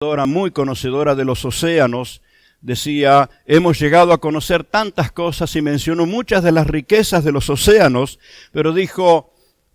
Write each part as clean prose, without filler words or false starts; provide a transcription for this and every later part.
muy conocedora de los océanos, decía, hemos llegado a conocer tantas cosas y mencionó muchas de las riquezas de los océanos, pero dijo,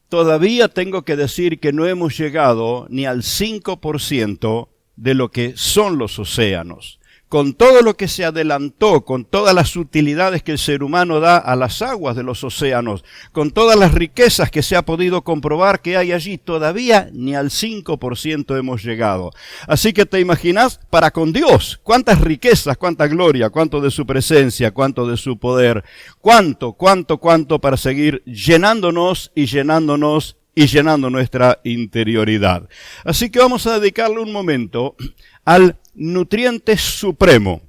todavía tengo que decir que no hemos llegado ni al 5% de lo que son los océanos. Con todo lo que se adelantó, con todas las utilidades que el ser humano da a las aguas de los océanos, con todas las riquezas que se ha podido comprobar que hay allí, todavía ni al 5% hemos llegado. Así que te imaginas, para con Dios, cuántas riquezas, cuánta gloria, cuánto de su presencia, cuánto de su poder, cuánto para seguir llenándonos y llenando nuestra interioridad. Así que vamos a dedicarle un momento al nutriente supremo,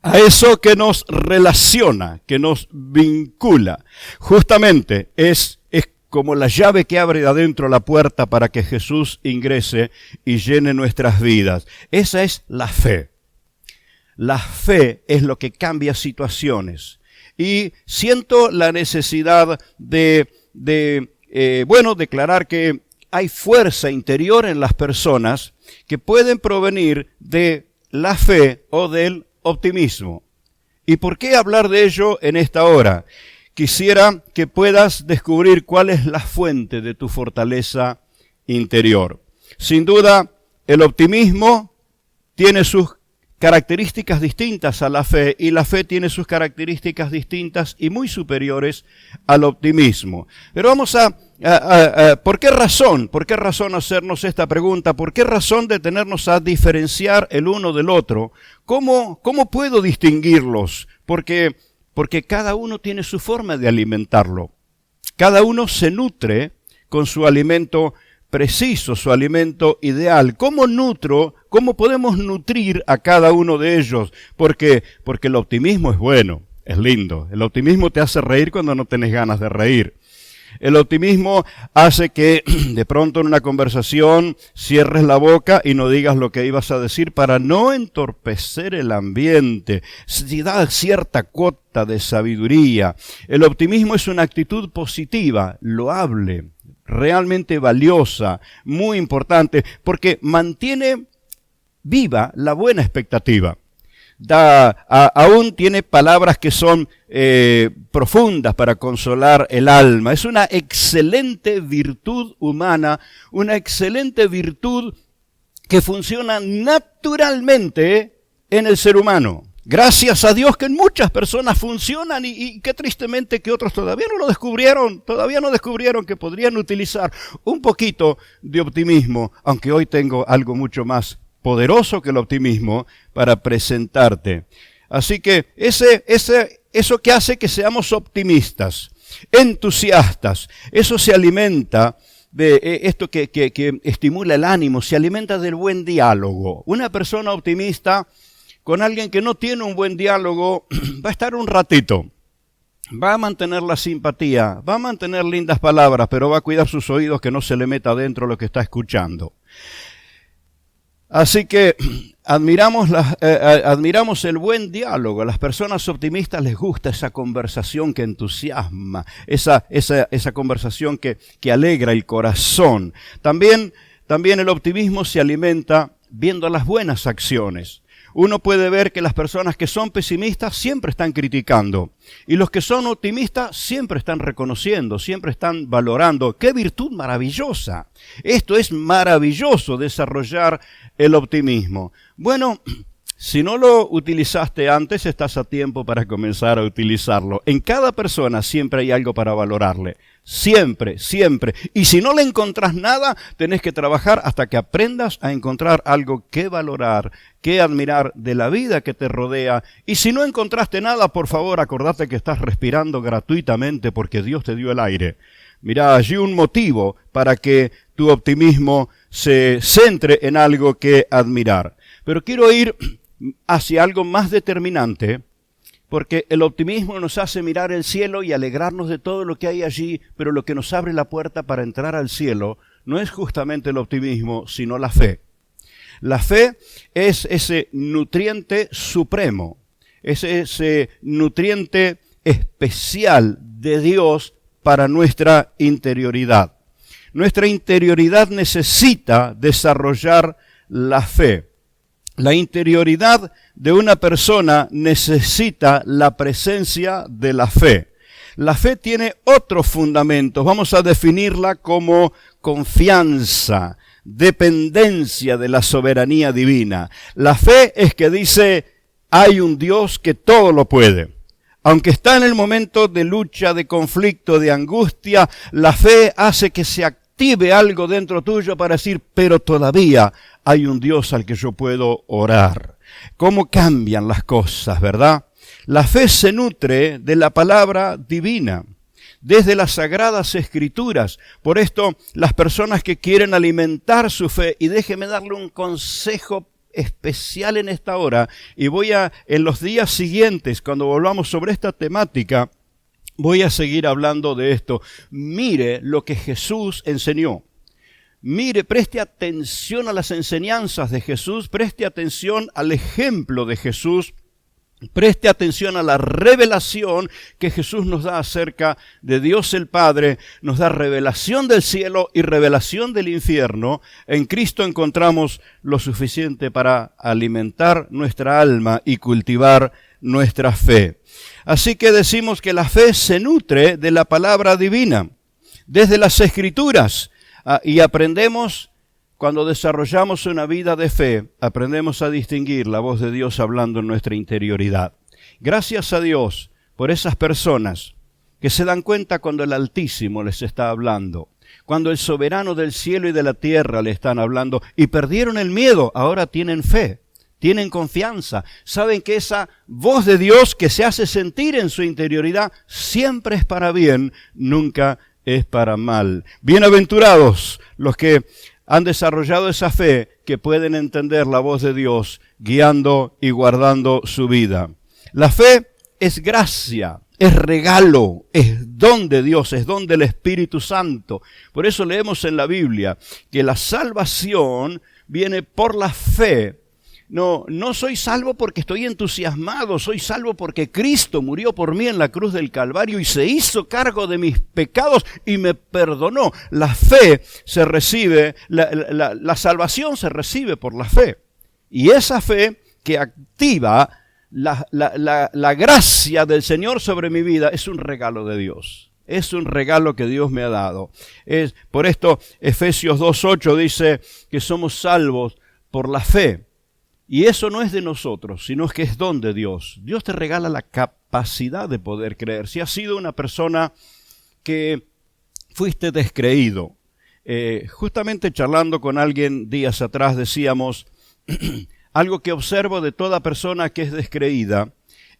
a eso que nos relaciona, que nos vincula. Justamente es como la llave que abre de adentro la puerta para que Jesús ingrese y llene nuestras vidas. Esa es la fe. La fe es lo que cambia situaciones. Y siento la necesidad de declarar que hay fuerza interior en las personas que pueden provenir de la fe o del optimismo. ¿Y por qué hablar de ello en esta hora? Quisiera que puedas descubrir cuál es la fuente de tu fortaleza interior. Sin duda, el optimismo tiene sus características distintas a la fe, y la fe tiene sus características distintas y muy superiores al optimismo. Pero vamos ¿por qué razón? ¿Por qué razón hacernos esta pregunta? ¿Por qué razón detenernos a diferenciar el uno del otro? ¿Cómo puedo distinguirlos? Porque cada uno tiene su forma de alimentarlo. Cada uno se nutre con su alimento preciso, su alimento ideal. ¿Cómo podemos nutrir a cada uno de ellos? Porque el optimismo es bueno, es lindo. El optimismo te hace reír cuando no tenés ganas de reír. El optimismo hace que de pronto en una conversación cierres la boca y no digas lo que ibas a decir para no entorpecer el ambiente. Si da cierta cuota de sabiduría. El optimismo es una actitud positiva, loable, realmente valiosa, muy importante, porque mantiene viva la buena expectativa. Aún tiene palabras que son profundas para consolar el alma. Es una excelente virtud humana, una excelente virtud que funciona naturalmente en el ser humano. Gracias a Dios que en muchas personas funcionan y que tristemente que otros todavía no descubrieron que podrían utilizar un poquito de optimismo, aunque hoy tengo algo mucho más poderoso que el optimismo para presentarte. Así que eso que hace que seamos optimistas, entusiastas, eso se alimenta de esto que estimula el ánimo, se alimenta del buen diálogo. Una persona optimista con alguien que no tiene un buen diálogo va a estar un ratito. Va a mantener la simpatía, va a mantener lindas palabras, pero va a cuidar sus oídos que no se le meta adentro lo que está escuchando. Así que admiramos el buen diálogo. A las personas optimistas les gusta esa conversación que entusiasma, esa conversación que alegra el corazón. También el optimismo se alimenta viendo las buenas acciones. Uno puede ver que las personas que son pesimistas siempre están criticando, y los que son optimistas siempre están reconociendo, siempre están valorando. ¡Qué virtud maravillosa! Esto es maravilloso, desarrollar el optimismo. Bueno, si no lo utilizaste antes, estás a tiempo para comenzar a utilizarlo. En cada persona siempre hay algo para valorarle. Siempre, siempre. Y si no le encontrás nada, tenés que trabajar hasta que aprendas a encontrar algo que valorar, que admirar de la vida que te rodea. Y si no encontraste nada, por favor, acordate que estás respirando gratuitamente porque Dios te dio el aire. Mirá, allí un motivo para que tu optimismo se centre en algo que admirar. Pero quiero ir hacia algo más determinante, porque el optimismo nos hace mirar el cielo y alegrarnos de todo lo que hay allí, pero lo que nos abre la puerta para entrar al cielo no es justamente el optimismo, sino la fe. La fe es ese nutriente supremo, es ese nutriente especial de Dios para nuestra interioridad. Nuestra interioridad necesita desarrollar la fe. La interioridad de una persona necesita la presencia de la fe. La fe tiene otros fundamentos. Vamos a definirla como confianza, dependencia de la soberanía divina. La fe es que dice, hay un Dios que todo lo puede. Aunque está en el momento de lucha, de conflicto, de angustia, la fe hace que se active algo dentro tuyo para decir, pero todavía hay un Dios al que yo puedo orar. ¿Cómo cambian las cosas, verdad? La fe se nutre de la palabra divina, desde las Sagradas Escrituras. Por esto, las personas que quieren alimentar su fe, y déjeme darle un consejo especial en esta hora, y en los días siguientes, cuando volvamos sobre esta temática, voy a seguir hablando de esto. Mire lo que Jesús enseñó. Mire, preste atención a las enseñanzas de Jesús, preste atención al ejemplo de Jesús, preste atención a la revelación que Jesús nos da acerca de Dios el Padre, nos da revelación del cielo y revelación del infierno. En Cristo encontramos lo suficiente para alimentar nuestra alma y cultivar nuestra fe. Así que decimos que la fe se nutre de la palabra divina, desde las Escrituras, y aprendemos, cuando desarrollamos una vida de fe, aprendemos a distinguir la voz de Dios hablando en nuestra interioridad. Gracias a Dios por esas personas que se dan cuenta cuando el Altísimo les está hablando, cuando el soberano del cielo y de la tierra le están hablando, y perdieron el miedo, ahora tienen fe. Tienen confianza, saben que esa voz de Dios que se hace sentir en su interioridad siempre es para bien, nunca es para mal. Bienaventurados los que han desarrollado esa fe, que pueden entender la voz de Dios guiando y guardando su vida. La fe es gracia, es regalo, es don de Dios, es don del Espíritu Santo. Por eso leemos en la Biblia que la salvación viene por la fe. No soy salvo porque estoy entusiasmado, soy salvo porque Cristo murió por mí en la cruz del Calvario y se hizo cargo de mis pecados y me perdonó. La fe se recibe, la salvación se recibe por la fe. Y esa fe que activa la gracia del Señor sobre mi vida es un regalo de Dios. Es un regalo que Dios me ha dado. Por esto Efesios 2:8 dice que somos salvos por la fe. Y eso no es de nosotros, sino que es don de Dios. Dios te regala la capacidad de poder creer. Si has sido una persona que fuiste descreído, justamente charlando con alguien días atrás decíamos, algo que observo de toda persona que es descreída,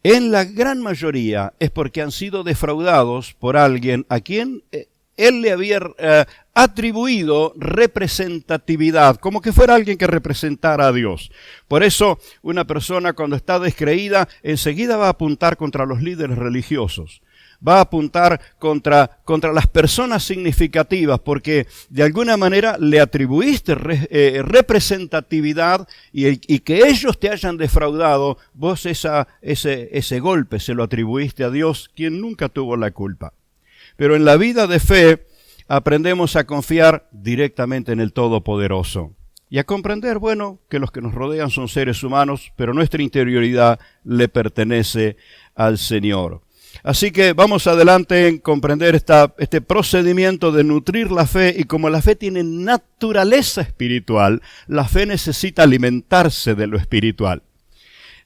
en la gran mayoría es porque han sido defraudados por alguien a quien él le había atribuido representatividad, como que fuera alguien que representara a Dios. Por eso, una persona cuando está descreída, enseguida va a apuntar contra los líderes religiosos. Va a apuntar contra las personas significativas, porque de alguna manera le atribuiste representatividad y que ellos te hayan defraudado, vos ese golpe se lo atribuiste a Dios, quien nunca tuvo la culpa. Pero en la vida de fe aprendemos a confiar directamente en el Todopoderoso y a comprender, que los que nos rodean son seres humanos, pero nuestra interioridad le pertenece al Señor. Así que vamos adelante en comprender este procedimiento de nutrir la fe, y como la fe tiene naturaleza espiritual, la fe necesita alimentarse de lo espiritual.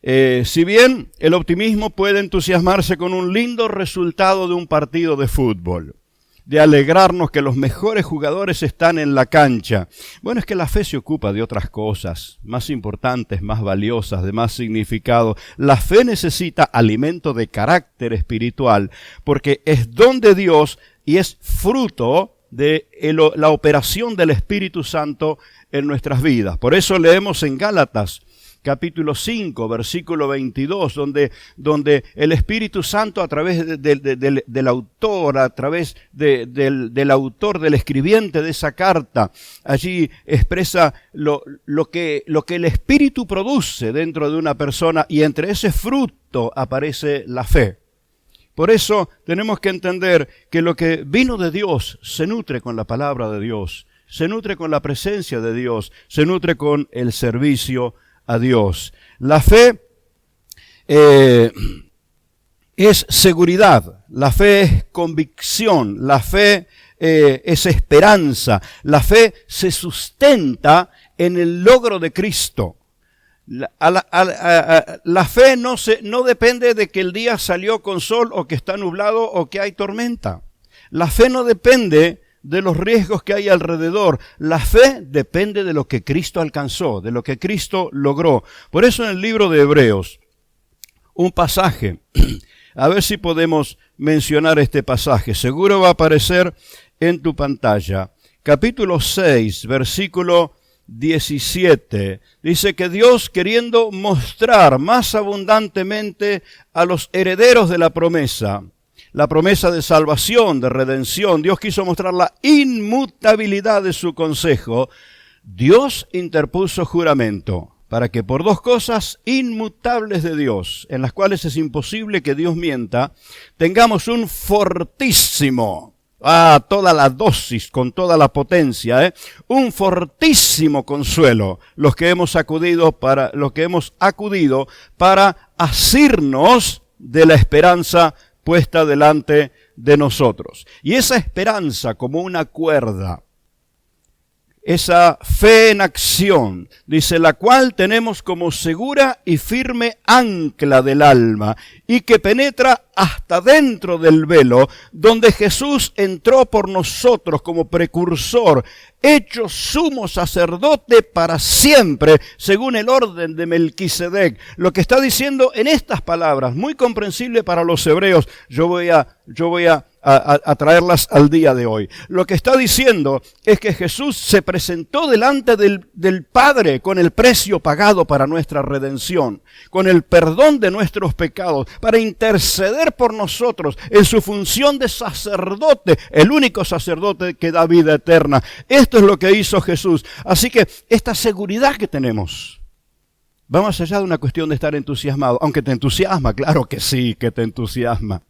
Si bien el optimismo puede entusiasmarse con un lindo resultado de un partido de fútbol, de alegrarnos que los mejores jugadores están en la cancha, es que la fe se ocupa de otras cosas, más importantes, más valiosas, de más significado. La fe necesita alimento de carácter espiritual, porque es don de Dios y es fruto de la operación del Espíritu Santo en nuestras vidas. Por eso leemos en Gálatas, capítulo 5, versículo 22, donde el Espíritu Santo a través del autor, a través del autor, del escribiente de esa carta, allí expresa lo que el Espíritu produce dentro de una persona, y entre ese fruto aparece la fe. Por eso tenemos que entender que lo que vino de Dios se nutre con la palabra de Dios, se nutre con la presencia de Dios, se nutre con el servicio a Dios. La fe es seguridad, la fe es convicción, la fe es esperanza, la fe se sustenta en el logro de Cristo. La fe no depende de que el día salió con sol o que está nublado o que hay tormenta. La fe no depende de los riesgos que hay alrededor. La fe depende de lo que Cristo alcanzó, de lo que Cristo logró. Por eso en el libro de Hebreos, un pasaje, a ver si podemos mencionar este pasaje, seguro va a aparecer en tu pantalla. Capítulo 6, versículo 17, dice que Dios, queriendo mostrar más abundantemente a los herederos de la promesa de salvación, de redención, Dios quiso mostrar la inmutabilidad de su consejo. Dios interpuso juramento para que por dos cosas inmutables de Dios, en las cuales es imposible que Dios mienta, tengamos un fortísimo, toda la dosis, con toda la potencia, un fortísimo consuelo, los que hemos acudido para asirnos de la esperanza puesta delante de nosotros. Y esa esperanza como una cuerda, esa fe en acción, dice, la cual tenemos como segura y firme ancla del alma y que penetra hasta dentro del velo, donde Jesús entró por nosotros como precursor, hecho sumo sacerdote para siempre, según el orden de Melquisedec. Lo que está diciendo en estas palabras, muy comprensible para los hebreos, yo voy a traerlas al día de hoy. Lo que está diciendo es que Jesús se presentó delante del Padre con el precio pagado para nuestra redención, con el perdón de nuestros pecados, para interceder por nosotros en su función de sacerdote, el único sacerdote que da vida eterna. Esto es lo que hizo Jesús. Así que esta seguridad que tenemos va más allá de una cuestión de estar entusiasmado, aunque te entusiasma, claro que sí, que te entusiasma.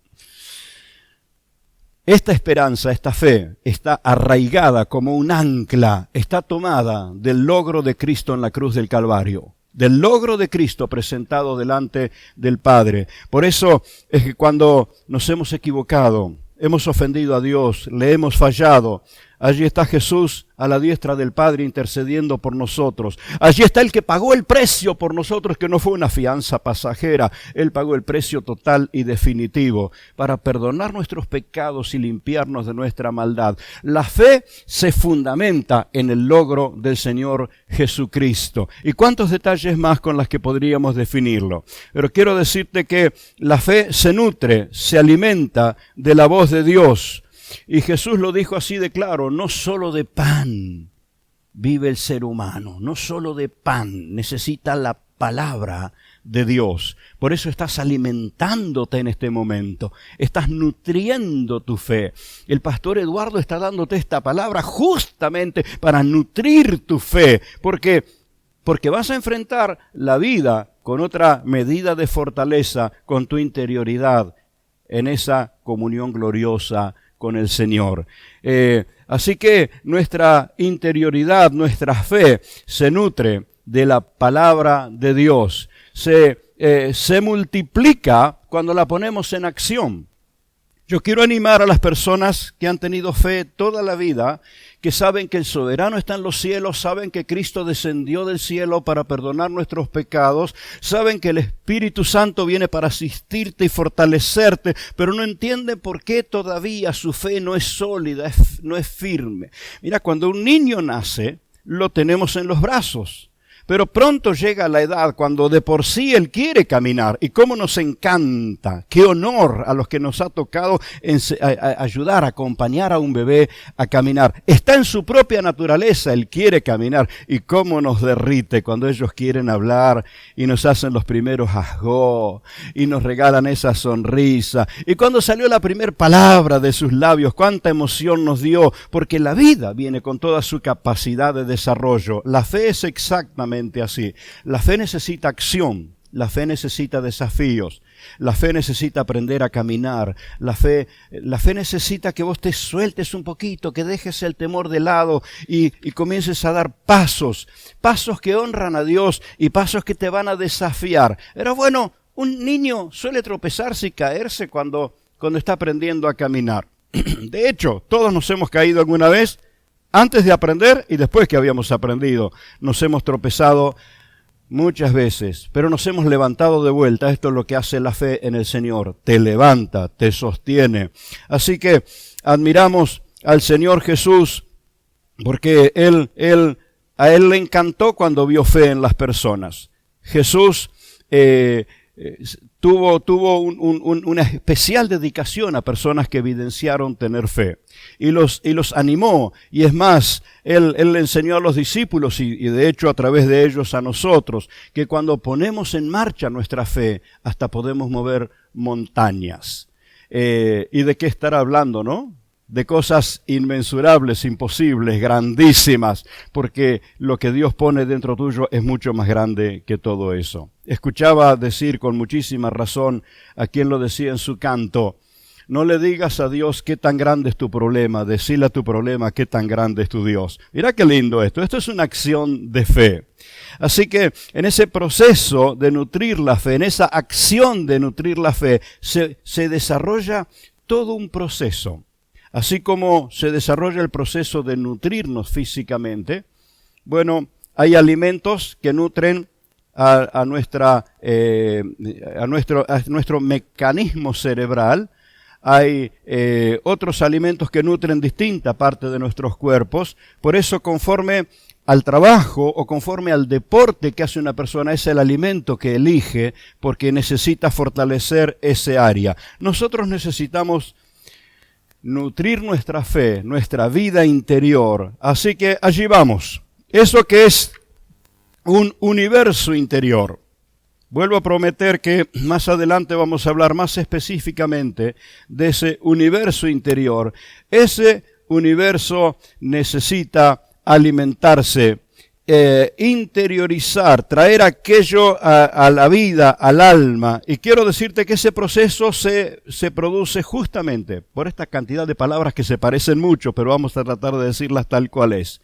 Esta esperanza, esta fe, está arraigada como un ancla, está tomada del logro de Cristo en la cruz del Calvario, del logro de Cristo presentado delante del Padre. Por eso es que cuando nos hemos equivocado, hemos ofendido a Dios, le hemos fallado, allí está Jesús a la diestra del Padre intercediendo por nosotros. Allí está el que pagó el precio por nosotros, que no fue una fianza pasajera. Él pagó el precio total y definitivo para perdonar nuestros pecados y limpiarnos de nuestra maldad. La fe se fundamenta en el logro del Señor Jesucristo. ¿Y cuántos detalles más con los que podríamos definirlo? Pero quiero decirte que la fe se nutre, se alimenta de la voz de Dios. Y Jesús lo dijo así de claro, no solo de pan vive el ser humano, no solo de pan, necesita la palabra de Dios. Por eso estás alimentándote en este momento, estás nutriendo tu fe. El pastor Eduardo está dándote esta palabra justamente para nutrir tu fe, porque vas a enfrentar la vida con otra medida de fortaleza, con tu interioridad, en esa comunión gloriosa con el Señor. Así que nuestra interioridad, nuestra fe se nutre de la palabra de Dios. Se multiplica cuando la ponemos en acción. Yo quiero animar a las personas que han tenido fe toda la vida, que saben que el soberano está en los cielos, saben que Cristo descendió del cielo para perdonar nuestros pecados, saben que el Espíritu Santo viene para asistirte y fortalecerte, pero no entienden por qué todavía su fe no es sólida, no es firme. Mira, cuando un niño nace, lo tenemos en los brazos. Pero pronto llega la edad cuando de por sí él quiere caminar. Y cómo nos encanta, qué honor a los que nos ha tocado ayudar, acompañar a un bebé a caminar. Está en su propia naturaleza, él quiere caminar. Y cómo nos derrite cuando ellos quieren hablar y nos hacen los primeros ajó y nos regalan esa sonrisa. Y cuando salió la primera palabra de sus labios, cuánta emoción nos dio, porque la vida viene con toda su capacidad de desarrollo. La fe es exactamente así. La fe necesita acción La fe necesita desafíos. La fe necesita aprender a caminar. La fe necesita que vos te sueltes un poquito, que dejes el temor de lado y comiences a dar pasos que honran a Dios y pasos que te van a desafiar. Pero bueno, un niño suele tropezarse y caerse cuando está aprendiendo a caminar. De hecho, todos nos hemos caído alguna vez antes de aprender y después que habíamos aprendido. Nos hemos tropezado muchas veces, pero nos hemos levantado de vuelta. Esto es lo que hace la fe en el Señor. Te levanta, te sostiene. Así que admiramos al Señor Jesús porque a Él le encantó cuando vio fe en las personas. Jesús tuvo una especial dedicación a personas que evidenciaron tener fe y los animó, y es más, él le enseñó a los discípulos y de hecho a través de ellos a nosotros, que cuando ponemos en marcha nuestra fe hasta podemos mover montañas. ¿Y de qué estará hablando, no? De cosas inmensurables, imposibles, grandísimas, porque lo que Dios pone dentro tuyo es mucho más grande que todo eso. Escuchaba decir con muchísima razón a quien lo decía en su canto: no le digas a Dios qué tan grande es tu problema, decile a tu problema qué tan grande es tu Dios. Mirá qué lindo esto es una acción de fe. Así que en ese proceso de nutrir la fe, en esa acción de nutrir la fe, se desarrolla todo un proceso. Así como se desarrolla el proceso de nutrirnos físicamente, bueno, hay alimentos que nutren a nuestro mecanismo cerebral. Hay otros alimentos que nutren distinta parte de nuestros cuerpos. Por eso, conforme al trabajo o conforme al deporte que hace una persona, es el alimento que elige porque necesita fortalecer ese área. Nosotros necesitamos nutrir nuestra fe, nuestra vida interior. Así que allí vamos. Eso que es un universo interior. Vuelvo a prometer que más adelante vamos a hablar más específicamente de ese universo interior. Ese universo necesita alimentarse, interiorizar, traer aquello a la vida, al alma. Y quiero decirte que ese proceso se produce justamente por esta cantidad de palabras que se parecen mucho, pero vamos a tratar de decirlas tal cual es.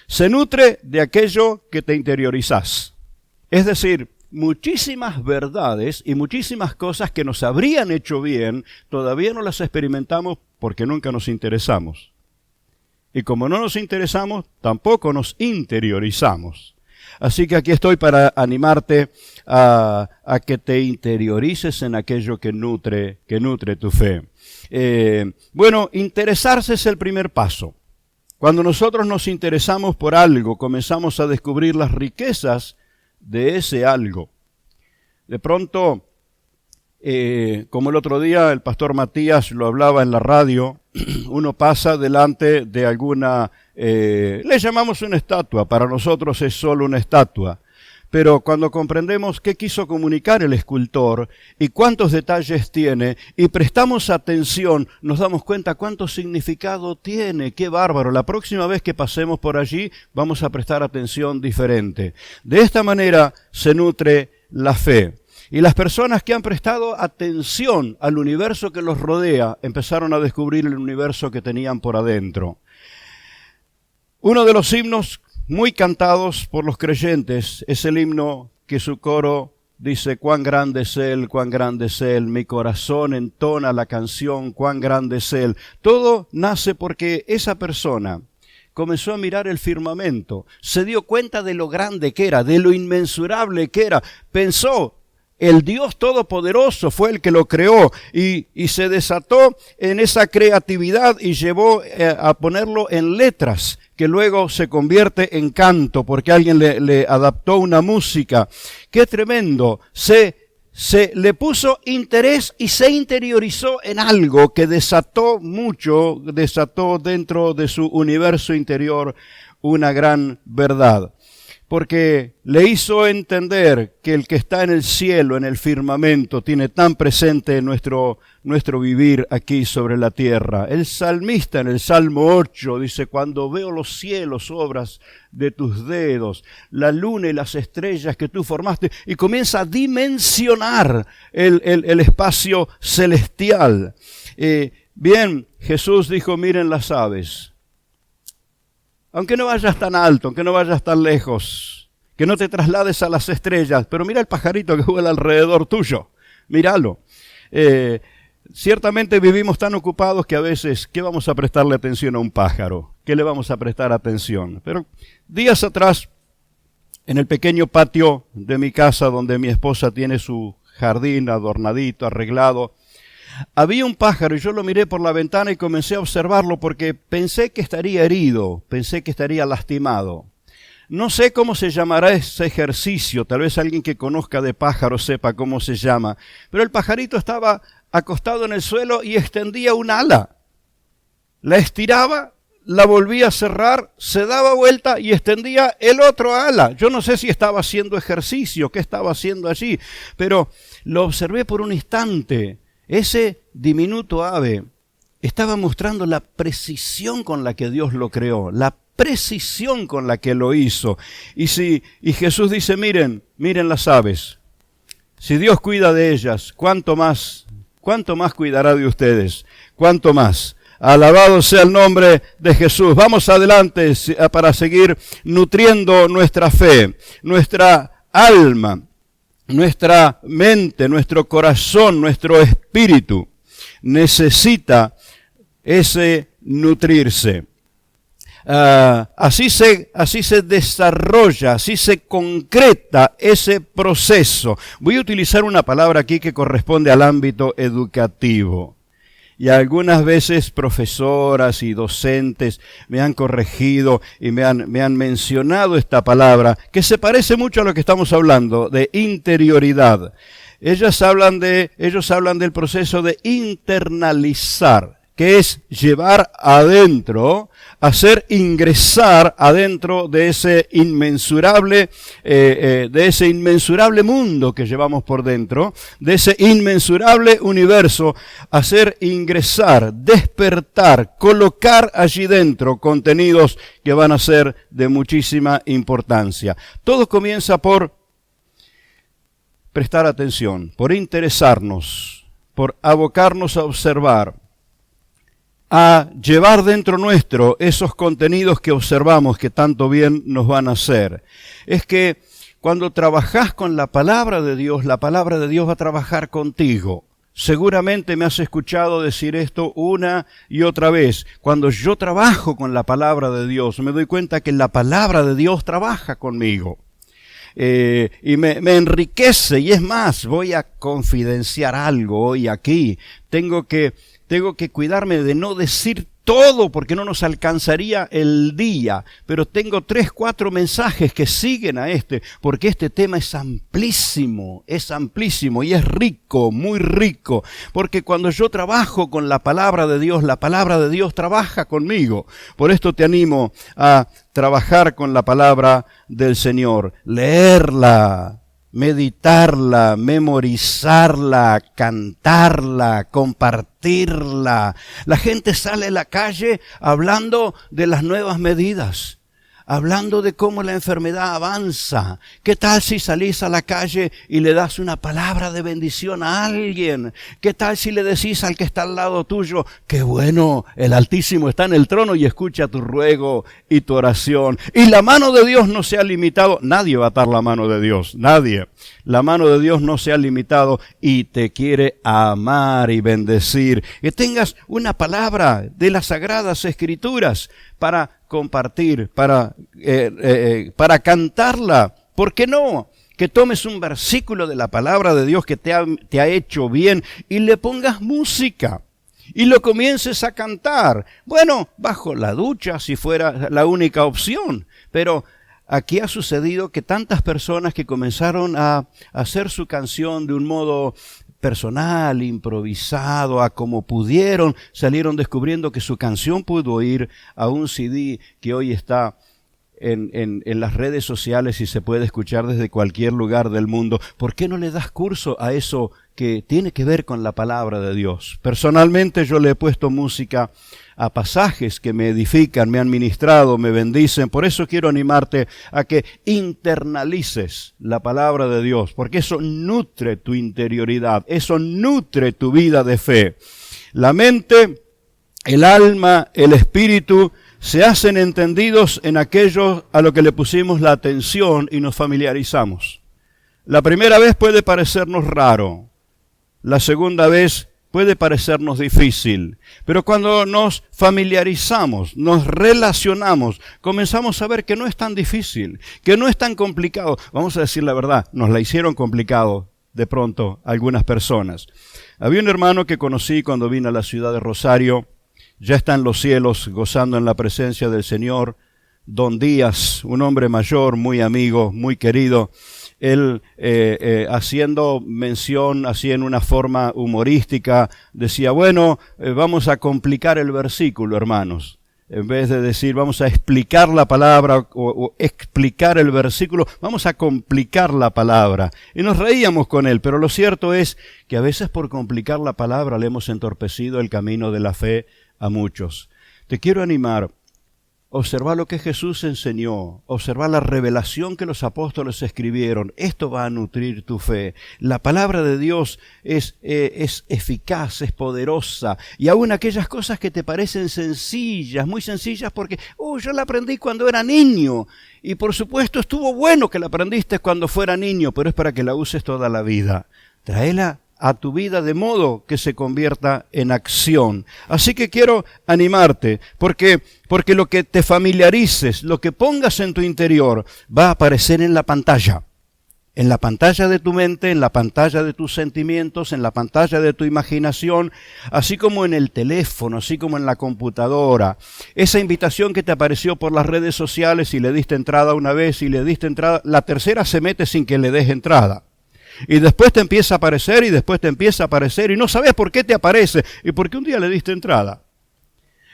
Se nutre de aquello que te interiorizás. Es decir, muchísimas verdades y muchísimas cosas que nos habrían hecho bien, todavía no las experimentamos porque nunca nos interesamos. Y como no nos interesamos, tampoco nos interiorizamos. Así que aquí estoy para animarte a que te interiorices en aquello que nutre tu fe. Bueno, interesarse es el primer paso. Cuando nosotros nos interesamos por algo, comenzamos a descubrir las riquezas de ese algo. De pronto, como el otro día el pastor Matías lo hablaba en la radio, uno pasa delante de alguna, le llamamos una estatua, para nosotros es solo una estatua, pero cuando comprendemos qué quiso comunicar el escultor y cuántos detalles tiene y prestamos atención, nos damos cuenta cuánto significado tiene. ¡Qué bárbaro! La próxima vez que pasemos por allí vamos a prestar atención diferente. De esta manera se nutre la fe. Y las personas que han prestado atención al universo que los rodea empezaron a descubrir el universo que tenían por adentro. Uno de los himnos muy cantados por los creyentes es el himno que su coro dice: cuán grande es Él, mi corazón entona la canción, cuán grande es Él. Todo nace porque esa persona comenzó a mirar el firmamento, se dio cuenta de lo grande que era, de lo inmensurable que era, pensó: el Dios Todopoderoso fue el que lo creó, y se desató en esa creatividad y llevó a ponerlo en letras, que luego se convierte en canto porque alguien le adaptó una música. ¡Qué tremendo! Se le puso interés y se interiorizó en algo que desató dentro de su universo interior una gran verdad. porque le hizo entender que el que está en el cielo, en el firmamento, tiene tan presente nuestro vivir aquí sobre la tierra. El salmista en el Salmo 8 dice, cuando veo los cielos, obras de tus dedos, la luna y las estrellas que tú formaste, y comienza a dimensionar el espacio celestial. Bien, Jesús dijo, miren las aves. Aunque no vayas tan alto, aunque no vayas tan lejos, que no te traslades a las estrellas, pero mira el pajarito que vuela alrededor tuyo, míralo. Ciertamente vivimos tan ocupados que a veces, ¿qué vamos a prestarle atención a un pájaro? ¿Qué le vamos a prestar atención? Pero días atrás, en el pequeño patio de mi casa, donde mi esposa tiene su jardín adornadito, arreglado, había un pájaro y yo lo miré por la ventana y comencé a observarlo porque pensé que estaría herido, pensé que estaría lastimado. No sé cómo se llamará ese ejercicio, tal vez alguien que conozca de pájaros sepa cómo se llama, pero el pajarito estaba acostado en el suelo y extendía un ala. La estiraba, la volvía a cerrar, se daba vuelta y extendía el otro ala. Yo no sé si estaba haciendo ejercicio, qué estaba haciendo allí, pero lo observé por un instante. Ese diminuto ave estaba mostrando la precisión con la que Dios lo creó, la precisión con la que lo hizo. Y Jesús dice, miren las aves. Si Dios cuida de ellas, ¿cuánto más cuidará de ustedes? ¿Cuánto más? Alabado sea el nombre de Jesús. Vamos adelante para seguir nutriendo nuestra fe, nuestra alma, nuestra mente, nuestro corazón, nuestro espíritu necesita ese nutrirse. Así se desarrolla, así se concreta ese proceso. Voy a utilizar una palabra aquí que corresponde al ámbito educativo. Y algunas veces profesoras y docentes me han corregido y me han mencionado esta palabra, que se parece mucho a lo que estamos hablando, de interioridad. Ellos hablan del proceso de internalizar, que es llevar adentro, hacer ingresar adentro de ese inmensurable mundo que llevamos por dentro, de ese inmensurable universo, hacer ingresar, despertar, colocar allí dentro contenidos que van a ser de muchísima importancia. Todo comienza por prestar atención, por interesarnos, por abocarnos a observar, a llevar dentro nuestro esos contenidos que observamos que tanto bien nos van a hacer. Es que cuando trabajás con la palabra de Dios va a trabajar contigo. Seguramente me has escuchado decir esto una y otra vez. Cuando yo trabajo con la palabra de Dios, me doy cuenta que la palabra de Dios trabaja conmigo. Y me enriquece, y es más, voy a confidenciar algo hoy aquí. Tengo que cuidarme de no decir todo porque no nos alcanzaría el día, pero tengo 3, 4 mensajes que siguen a porque este tema es amplísimo y es rico, muy rico, porque cuando yo trabajo con la palabra de Dios trabaja conmigo. Por esto te animo a trabajar con la palabra del Señor, leerla, meditarla, memorizarla, cantarla, compartirla. La gente sale a la calle hablando de las nuevas medidas, hablando de cómo la enfermedad avanza. ¿Qué tal si salís a la calle y le das una palabra de bendición a alguien? ¿Qué tal si le decís al que está al lado tuyo, qué bueno, el Altísimo está en el trono y escucha tu ruego y tu oración? Y la mano de Dios no se ha limitado. Nadie va a atar la mano de Dios, nadie. La mano de Dios no se ha limitado y te quiere amar y bendecir. Que tengas una palabra de las Sagradas Escrituras para compartir, para cantarla. ¿Por qué no? Que tomes un versículo de la palabra de Dios que te ha hecho bien y le pongas música y lo comiences a cantar. Bueno, bajo la ducha si fuera la única opción, pero aquí ha sucedido que tantas personas que comenzaron a hacer su canción de un modo personal, improvisado, a como pudieron, salieron descubriendo que su canción pudo ir a un CD que hoy está en las redes sociales y se puede escuchar desde cualquier lugar del mundo. ¿Por qué no le das curso a eso que tiene que ver con la palabra de Dios? Personalmente yo le he puesto música a pasajes que me edifican, me han ministrado, me bendicen. Por eso quiero animarte a que internalices la palabra de Dios, porque eso nutre tu interioridad, eso nutre tu vida de fe. La mente, el alma, el espíritu se hacen entendidos en aquello a lo que le pusimos la atención y nos familiarizamos. La primera vez puede parecernos raro, la segunda vez puede parecernos difícil, pero cuando nos familiarizamos, nos relacionamos, comenzamos a ver que no es tan difícil, que no es tan complicado. Vamos a decir la verdad, nos la hicieron complicado de pronto algunas personas. Había un hermano que conocí cuando vine a la ciudad de Rosario, ya está en los cielos gozando en la presencia del Señor, Don Díaz, un hombre mayor, muy amigo, muy querido. Él, haciendo mención así en una forma humorística, decía, bueno, vamos a complicar el versículo, hermanos. En vez de decir, vamos a explicar la palabra o explicar el versículo, vamos a complicar la palabra. Y nos reíamos con él, pero lo cierto es que a veces por complicar la palabra le hemos entorpecido el camino de la fe a muchos. Te quiero animar. Observa lo que Jesús enseñó, observa la revelación que los apóstoles escribieron. Esto va a nutrir tu fe. La palabra de Dios es eficaz, es poderosa. Y aún aquellas cosas que te parecen sencillas, muy sencillas porque, yo la aprendí cuando era niño. Y por supuesto estuvo bueno que la aprendiste cuando fuera niño, pero es para que la uses toda la vida. Tráela a tu vida de modo que se convierta en acción. Así que quiero animarte, porque lo que te familiarices, lo que pongas en tu interior, va a aparecer en la pantalla de tu mente, en la pantalla de tus sentimientos, en la pantalla de tu imaginación, así como en el teléfono, así como en la computadora. Esa invitación que te apareció por las redes sociales y le diste entrada una vez y le diste entrada, la tercera se mete sin que le des entrada. Y después te empieza a aparecer y después te empieza a aparecer y no sabes por qué te aparece y por qué un día le diste entrada.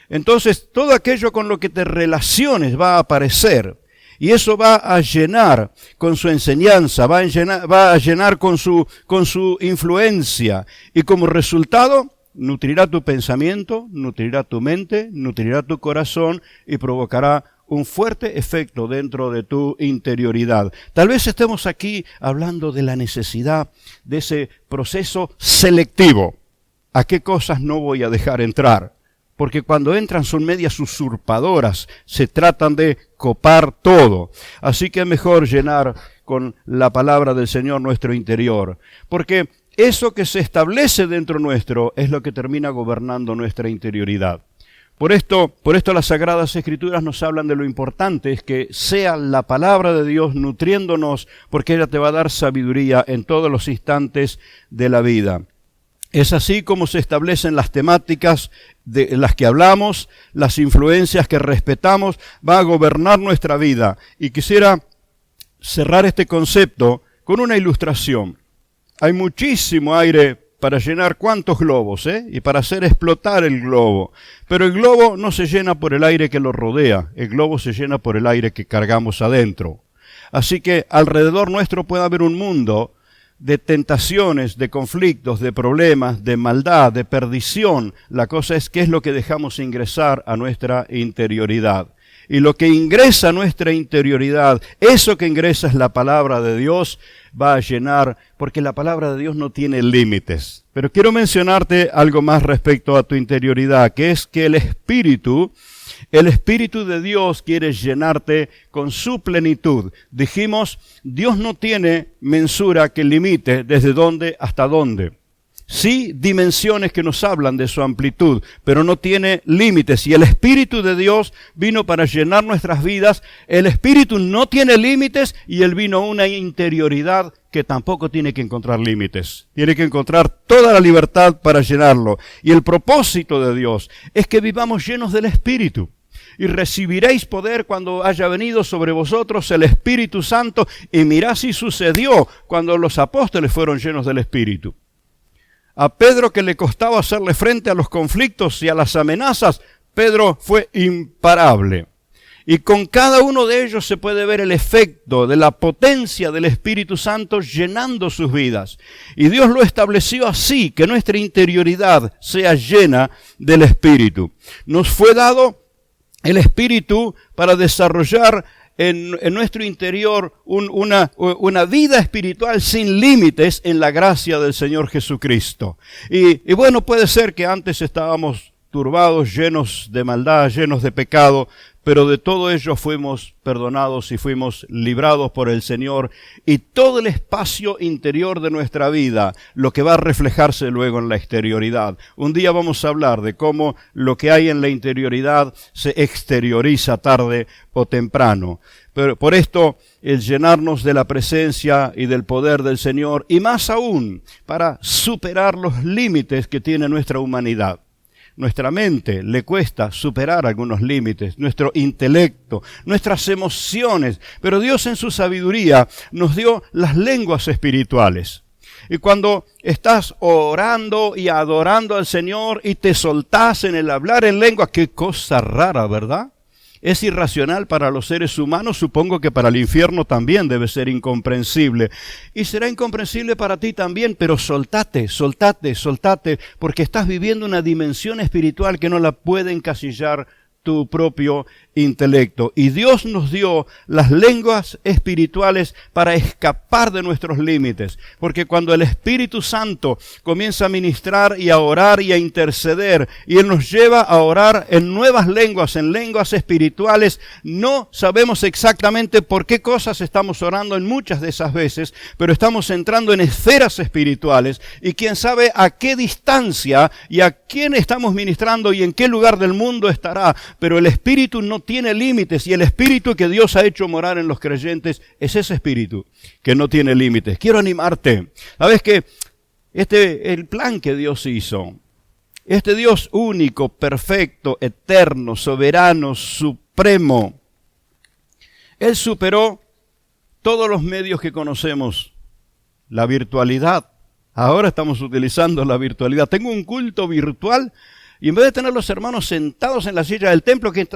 Entonces todo aquello con lo que te relaciones va a aparecer y eso va a llenar con su enseñanza, va a llenar con su influencia y como resultado nutrirá tu pensamiento, nutrirá tu mente, nutrirá tu corazón y provocará un fuerte efecto dentro de tu interioridad. Tal vez estemos aquí hablando de la necesidad de ese proceso selectivo. ¿A qué cosas no voy a dejar entrar? Porque cuando entran son medias usurpadoras, se tratan de copar todo. Así que es mejor llenar con la palabra del Señor nuestro interior. Porque eso que se establece dentro nuestro es lo que termina gobernando nuestra interioridad. Por esto las Sagradas Escrituras nos hablan de lo importante es que sea la palabra de Dios nutriéndonos, porque ella te va a dar sabiduría en todos los instantes de la vida. Es así como se establecen las temáticas de las que hablamos, las influencias que respetamos, va a gobernar nuestra vida. Y quisiera cerrar este concepto con una ilustración. Hay muchísimo aire para llenar cuántos globos, y para hacer explotar el globo. Pero el globo no se llena por el aire que lo rodea, el globo se llena por el aire que cargamos adentro. Así que alrededor nuestro puede haber un mundo de tentaciones, de conflictos, de problemas, de maldad, de perdición. La cosa es qué es lo que dejamos ingresar a nuestra interioridad. Y lo que ingresa a nuestra interioridad, eso que ingresa es la palabra de Dios, va a llenar, porque la palabra de Dios no tiene límites. Pero quiero mencionarte algo más respecto a tu interioridad, que es que el Espíritu de Dios quiere llenarte con su plenitud. Dijimos, Dios no tiene mensura que limite desde dónde hasta dónde. Sí, dimensiones que nos hablan de su amplitud, pero no tiene límites. Y el Espíritu de Dios vino para llenar nuestras vidas. El Espíritu no tiene límites y Él vino a una interioridad que tampoco tiene que encontrar límites. Tiene que encontrar toda la libertad para llenarlo. Y el propósito de Dios es que vivamos llenos del Espíritu. Y recibiréis poder cuando haya venido sobre vosotros el Espíritu Santo. Y mirá si sucedió cuando los apóstoles fueron llenos del Espíritu. A Pedro, que le costaba hacerle frente a los conflictos y a las amenazas, Pedro fue imparable. Y con cada uno de ellos se puede ver el efecto de la potencia del Espíritu Santo llenando sus vidas. Y Dios lo estableció así, que nuestra interioridad sea llena del Espíritu. Nos fue dado el Espíritu para desarrollar en nuestro interior una vida espiritual sin límites en la gracia del Señor Jesucristo. Y bueno, puede ser que antes estábamos turbados, llenos de maldad, llenos de pecado, pero de todo ello fuimos perdonados y fuimos librados por el Señor, y todo el espacio interior de nuestra vida, lo que va a reflejarse luego en la exterioridad. Un día vamos a hablar de cómo lo que hay en la interioridad se exterioriza tarde o temprano. Pero por esto, el llenarnos de la presencia y del poder del Señor, y más aún, para superar los límites que tiene nuestra humanidad. Nuestra mente le cuesta superar algunos límites, nuestro intelecto, nuestras emociones, pero Dios en su sabiduría nos dio las lenguas espirituales. Y cuando estás orando y adorando al Señor y te soltás en el hablar en lengua, qué cosa rara, ¿verdad? Es irracional para los seres humanos, supongo que para el infierno también debe ser incomprensible. Y será incomprensible para ti también, pero soltate, porque estás viviendo una dimensión espiritual que no la puede encasillar tu propio intelecto. Y Dios nos dio las lenguas espirituales para escapar de nuestros límites. Porque cuando el Espíritu Santo comienza a ministrar y a orar y a interceder, y Él nos lleva a orar en nuevas lenguas, en lenguas espirituales, no sabemos exactamente por qué cosas estamos orando en muchas de esas veces, pero estamos entrando en esferas espirituales, y quién sabe a qué distancia y a quién estamos ministrando y en qué lugar del mundo estará. Pero el Espíritu no tiene límites, y el Espíritu que Dios ha hecho morar en los creyentes es ese Espíritu que no tiene límites. Quiero animarte. ¿Sabes qué? El plan que Dios hizo, este Dios único, perfecto, eterno, soberano, supremo, Él superó todos los medios que conocemos. La virtualidad. Ahora estamos utilizando la virtualidad. Tengo un culto virtual, y en vez de tener los hermanos sentados en la silla del templo, que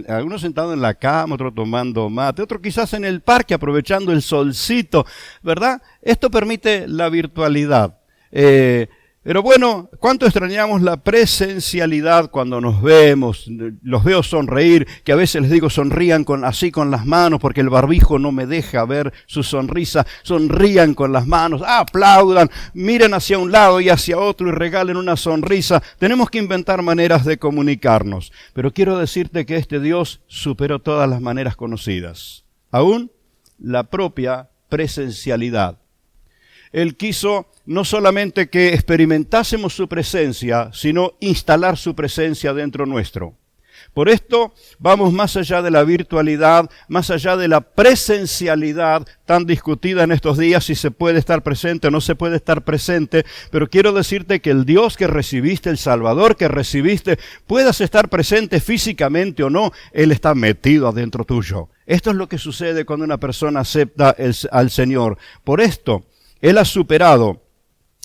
algunos sentados en la cama, otros tomando mate, otros quizás en el parque aprovechando el solcito, ¿verdad? Esto permite la virtualidad. Pero bueno, ¿cuánto extrañamos la presencialidad cuando nos vemos? Los veo sonreír, que a veces les digo sonrían así con las manos, porque el barbijo no me deja ver su sonrisa. Sonrían con las manos, aplaudan, miren hacia un lado y hacia otro y regalen una sonrisa. Tenemos que inventar maneras de comunicarnos. Pero quiero decirte que este Dios superó todas las maneras conocidas, aún la propia presencialidad. Él quiso no solamente que experimentásemos su presencia, sino instalar su presencia dentro nuestro. Por esto vamos más allá de la virtualidad, más allá de la presencialidad tan discutida en estos días, si se puede estar presente o no se puede estar presente, pero quiero decirte que el Dios que recibiste, el Salvador que recibiste, puedas estar presente físicamente o no, Él está metido adentro tuyo. Esto es lo que sucede cuando una persona acepta al Señor. Por esto, Él ha superado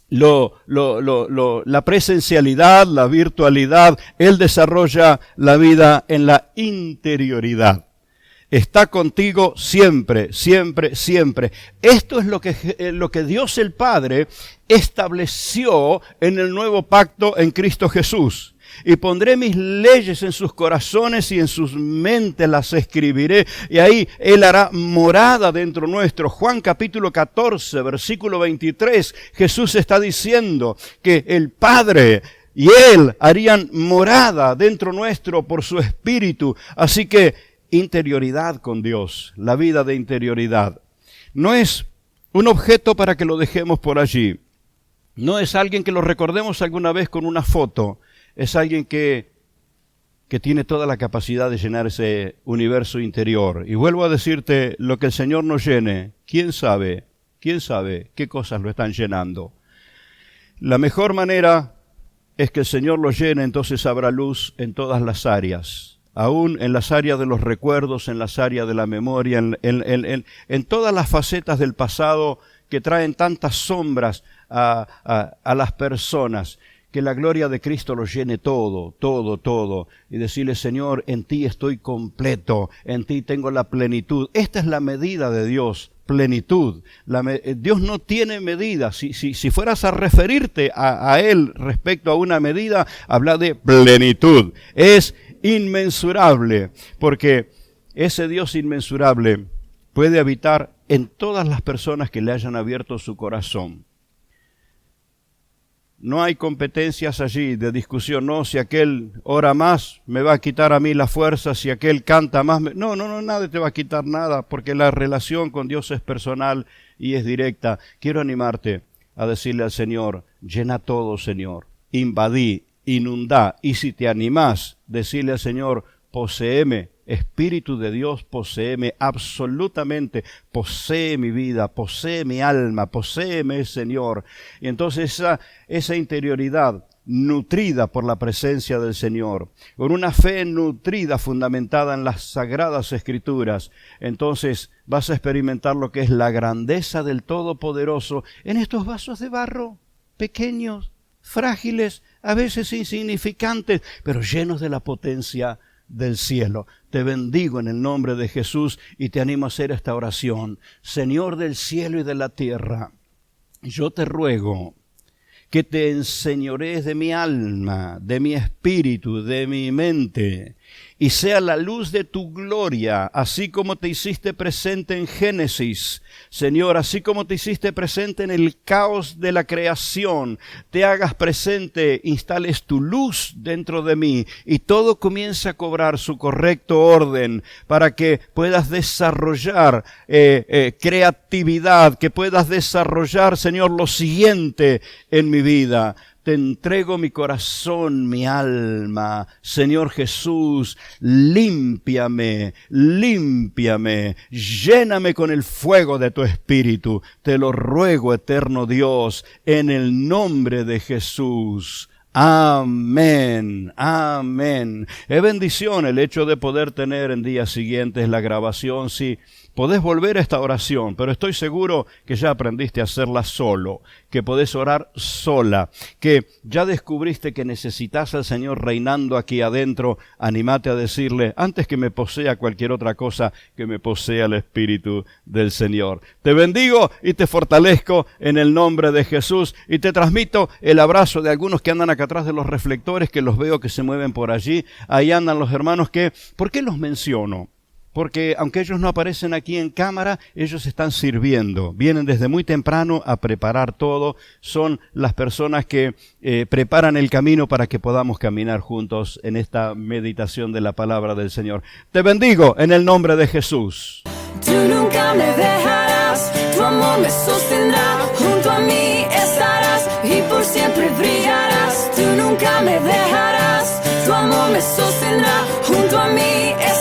la presencialidad, la virtualidad. Él desarrolla la vida en la interioridad. Está contigo siempre, siempre, siempre. Esto es lo que Dios el Padre estableció en el nuevo pacto en Cristo Jesús. Y pondré mis leyes en sus corazones y en sus mentes las escribiré. Y ahí Él hará morada dentro nuestro. Juan capítulo 14, versículo 23. Jesús está diciendo que el Padre y Él harían morada dentro nuestro por su Espíritu. Así que interioridad con Dios, la vida de interioridad. No es un objeto para que lo dejemos por allí. No es alguien que lo recordemos alguna vez con una foto. Es alguien que tiene toda la capacidad de llenar ese universo interior. Y vuelvo a decirte, lo que el Señor nos llene, ¿quién sabe qué cosas lo están llenando? La mejor manera es que el Señor lo llene, entonces habrá luz en todas las áreas. Aún en las áreas de los recuerdos, en las áreas de la memoria, en todas las facetas del pasado que traen tantas sombras a las personas. que la gloria de Cristo lo llene todo, todo, todo. Y decirle, Señor, en ti estoy completo, en ti tengo la plenitud. Esta es la medida de Dios, plenitud. Dios no tiene medida. Si fueras a referirte a Él respecto a una medida, habla de plenitud. Es inmensurable, porque ese Dios inmensurable puede habitar en todas las personas que le hayan abierto su corazón. No hay competencias allí de discusión. No, si aquel ora más, me va a quitar a mí la fuerza. Si aquel canta más, no, nadie te va a quitar nada, porque la relación con Dios es personal y es directa. Quiero animarte a decirle al Señor, llena todo, Señor. Invadí, inundá. Y si te animás, decirle al Señor, poséeme. Espíritu de Dios, poséeme absolutamente, posee mi vida, posee mi alma, poséeme, Señor. Y entonces esa interioridad nutrida por la presencia del Señor, con una fe nutrida, fundamentada en las Sagradas Escrituras, entonces vas a experimentar lo que es la grandeza del Todopoderoso en estos vasos de barro, pequeños, frágiles, a veces insignificantes, pero llenos de la potencia del cielo. Te bendigo en el nombre de Jesús y te animo a hacer esta oración. Señor del cielo y de la tierra, yo te ruego que te enseñorees de mi alma, de mi espíritu, de mi mente, y sea la luz de tu gloria, así como te hiciste presente en Génesis, Señor, así como te hiciste presente en el caos de la creación, te hagas presente, instales tu luz dentro de mí, y todo comienza a cobrar su correcto orden, para que puedas desarrollar creatividad, que puedas desarrollar, Señor, lo siguiente en mi vida. Te entrego mi corazón, mi alma. Señor Jesús, límpiame, lléname con el fuego de tu Espíritu. Te lo ruego, eterno Dios, en el nombre de Jesús. Amén, amén. Es bendición el hecho de poder tener en días siguientes la grabación. Sí, podés volver a esta oración, pero estoy seguro que ya aprendiste a hacerla solo, que podés orar sola, que ya descubriste que necesitas al Señor reinando aquí adentro. Animate a decirle, antes que me posea cualquier otra cosa, que me posea el Espíritu del Señor. Te bendigo y te fortalezco en el nombre de Jesús, y te transmito el abrazo de algunos que andan acá atrás de los reflectores, que los veo que se mueven por allí. Ahí andan los hermanos que, ¿por qué los menciono? Porque aunque ellos no aparecen aquí en cámara, ellos están sirviendo. Vienen desde muy temprano a preparar todo. Son las personas que preparan el camino para que podamos caminar juntos en esta meditación de la palabra del Señor. Te bendigo en el nombre de Jesús. Tú nunca me dejarás, tu amor me sostendrá, junto a mí estarás y por siempre brillarás. Tú nunca me dejarás, tu amor me sostendrá, junto a mí estarás.